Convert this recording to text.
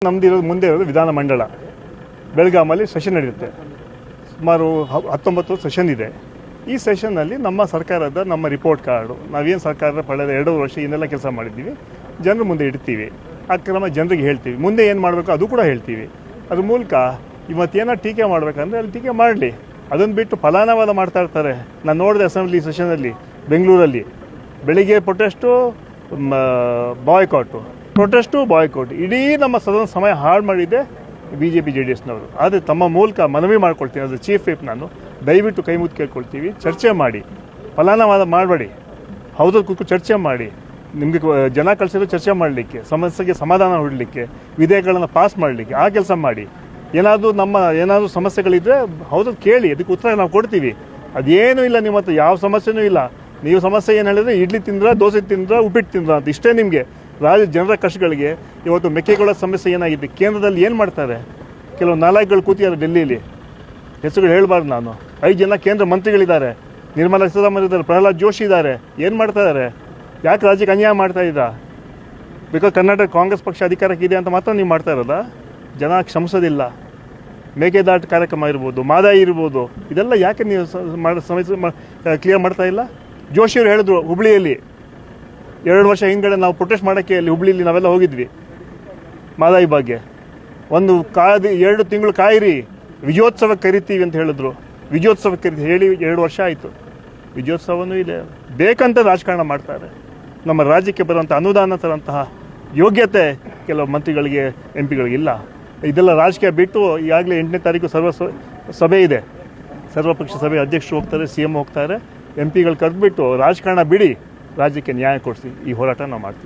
ನಮ್ದಿರೋದು ಮುಂದೆ ಇರೋದು ವಿಧಾನಮಂಡಲ ಬೆಳಗಾಮಲ್ಲಿ ಸೆಷನ್ ನಡೆಯುತ್ತೆ. ಸುಮಾರು 19 ಸೆಷನ್ ಇದೆ. ಈ ಸೆಷನ್ನಲ್ಲಿ ನಮ್ಮ ಸರ್ಕಾರದ ನಮ್ಮ ರಿಪೋರ್ಟ್ ಕಾರ್ಡು ನಾವೇನು ಸರ್ಕಾರದ ಕಳೆದ 2 ವರ್ಷ ಏನೆಲ್ಲ ಕೆಲಸ ಮಾಡಿದ್ದೀವಿ ಜನರ ಮುಂದೆ ಇಡ್ತೀವಿ. ಆ ಕ್ರಮ ಜನರಿಗೆ ಹೇಳ್ತೀವಿ. ಮುಂದೆ ಏನು ಮಾಡಬೇಕು ಅದು ಕೂಡ ಹೇಳ್ತೀವಿ. ಅದ್ರ ಮೂಲಕ ಇವತ್ತೇನೋ ಟೀಕೆ ಮಾಡಬೇಕಂದ್ರೆ ಅಲ್ಲಿ ಟೀಕೆ ಮಾಡಲಿ. ಅದನ್ನು ಬಿಟ್ಟು ಫಲಾನುವಾದ ಮಾಡ್ತಾ ಇರ್ತಾರೆ. ನಾನು ನೋಡಿದೆ ಅಸೆಂಬ್ಲಿ ಸೆಷನಲ್ಲಿ ಬೆಂಗಳೂರಲ್ಲಿ ಬೆಳಿಗ್ಗೆ ಪ್ರೊಟೆಸ್ಟು ಬಾಯ್ಕಾಟ್ ಇಡೀ ನಮ್ಮ ಸದನ ಸಮಯ ಹಾಳು ಮಾಡಿದ್ದೆ BJP JDSನವರು. ಆದರೆ ತಮ್ಮ ಮೂಲಕ ಮನವಿ ಮಾಡ್ಕೊಳ್ತೀನಿ, ಅದು ಚೀಫ್ ವಿಪ್ ನಾನು, ದಯವಿಟ್ಟು ಕೈ ಮುದ್ದು ಕೇಳ್ಕೊಳ್ತೀವಿ, ಚರ್ಚೆ ಮಾಡಿ, ಫಲಾನುವಾದ ಮಾಡಬೇಡಿ, ಹೌದಲ್ಲಿ ಕೂತ್ಕೊಂಡು ಚರ್ಚೆ ಮಾಡಿ. ನಿಮಗೆ ಜನ ಕಳಿಸಿರೋ ಚರ್ಚೆ ಮಾಡಲಿಕ್ಕೆ, ಸಮಸ್ಯೆಗೆ ಸಮಾಧಾನ ಹುಡಲಿಕ್ಕೆ, ವಿಧೇಯಕಗಳನ್ನು ಪಾಸ್ ಮಾಡಲಿಕ್ಕೆ ಆ ಕೆಲಸ ಮಾಡಿ. ಏನಾದರೂ ಸಮಸ್ಯೆಗಳಿದ್ದರೆ ಹೌದಲ್ಲಿ ಕೇಳಿ, ಅದಕ್ಕೆ ಉತ್ತರ ನಾವು ಕೊಡ್ತೀವಿ. ಅದೇನೂ ಇಲ್ಲ, ನಿಮ್ಮ ಹತ್ರ ಯಾವ ಸಮಸ್ಯೆನೂ ಇಲ್ಲ. ನೀವು ಸಮಸ್ಯೆ ಏನು ಹೇಳಿದ್ರೆ ಇಡ್ಲಿ ತಿಂದ್ರ, ದೋಸೆ ತಿಂದ್ರ, ಉಪ್ಪಿಟ್ಟು ತಿಂದ್ರ ಅಂತ ಇಷ್ಟೇ ನಿಮಗೆ. ಜನರ ಕಷ್ಟಗಳಿಗೆ ಇವತ್ತು ಮೆಕ್ಕೆಜೋಳ ಸಮಸ್ಯೆ ಏನಾಗಿದೆ, ಕೇಂದ್ರದಲ್ಲಿ ಏನು ಮಾಡ್ತಾರೆ? ಕೆಲವು ನಾಲಾಯಕಗಳು ಕೂತಿದ್ದಾರೆ ಡೆಲ್ಲಿಯಲ್ಲಿ, ಹೆಸರುಗಳು ಹೇಳಬಾರ್ದು ನಾನು. 5 ಜನ ಕೇಂದ್ರ ಮಂತ್ರಿಗಳಿದ್ದಾರೆ, ನಿರ್ಮಲಾ ಸೀತಾರಾಮನ್ ಇದ್ದಾರೆ, ಪ್ರಹ್ಲಾದ್ ಜೋಶಿ ಇದ್ದಾರೆ. ಏನು ಮಾಡ್ತಾ ಇದ್ದಾರೆ? ಯಾಕೆ ರಾಜ್ಯಕ್ಕೆ ಅನ್ಯಾಯ ಮಾಡ್ತಾ ಇದ್ದ? ಬಿಕಾಸ್ ಕರ್ನಾಟಕ ಕಾಂಗ್ರೆಸ್ ಪಕ್ಷ ಅಧಿಕಾರಕ್ಕೆ ಇದೆ ಅಂತ ಮಾತ್ರ ನೀವು ಮಾಡ್ತಾ ಇರೋದಾ? ಜನ ಕ್ಷಮಿಸೋದಿಲ್ಲ. ಮೇಕೆದಾಟು ಕಾರ್ಯಕ್ರಮ ಇರ್ಬೋದು, ಮಾದಾಯಿ ಇರ್ಬೋದು, ಇದೆಲ್ಲ ಯಾಕೆ ನೀವು ಸಮಸ್ಯೆ ಕ್ಲಿಯರ್ ಮಾಡ್ತಾ ಇಲ್ಲ? ಜೋಶಿಯವರು ಹೇಳಿದ್ರು ಹುಬ್ಳಿಯಲ್ಲಿ 2 ವರ್ಷ ಹಿಂದ್ಗಡೆ ನಾವು ಪ್ರೊಟೆಸ್ಟ್ ಮಾಡೋಕ್ಕೆ ಅಲ್ಲಿ ಹುಬ್ಳಿಯಲ್ಲಿ ನಾವೆಲ್ಲ ಹೋಗಿದ್ವಿ ಮಾದಾಯಿ ಬಗ್ಗೆ. 2 ತಿಂಗಳು ಕಾಯಿರಿ, ವಿಜಯೋತ್ಸವಕ್ಕೆ ಕರಿತೀವಿ ಅಂತ ಹೇಳಿದ್ರು. ವಿಜಯೋತ್ಸವಕ್ಕೆ ಹೇಳಿ 2 ವರ್ಷ ಆಯಿತು. ವಿಜಯೋತ್ಸವನೂ ಇದೆ. ಬೇಕಂತ ರಾಜಕಾರಣ ಮಾಡ್ತಾರೆ. ನಮ್ಮ ರಾಜ್ಯಕ್ಕೆ ಬರುವಂಥ ಅನುದಾನ ತರಂತಹ ಯೋಗ್ಯತೆ ಕೆಲವು ಮಂತ್ರಿಗಳಿಗೆ, MP ಗಳಿಗಿಲ್ಲ. ಇದೆಲ್ಲ ರಾಜಕೀಯ ಬಿಟ್ಟು ಈಗಾಗಲೇ 8ನೇ ತಾರೀಕು ಸಭೆ ಇದೆ. ಸರ್ವಪಕ್ಷ ಸಭೆ ಅಧ್ಯಕ್ಷರು ಹೋಗ್ತಾರೆ, CM ಹೋಗ್ತಾರೆ. MP ಗಳು ಕರೆದುಬಿಟ್ಟು ರಾಜಕಾರಣ ಬಿಡಿ, ರಾಜ್ಯಕ್ಕೆ ನ್ಯಾಯ ಕೊಡಿಸಿ ಈ ಹೋರಾಟ ನಾವು ಮಾಡ್ತೀವಿ.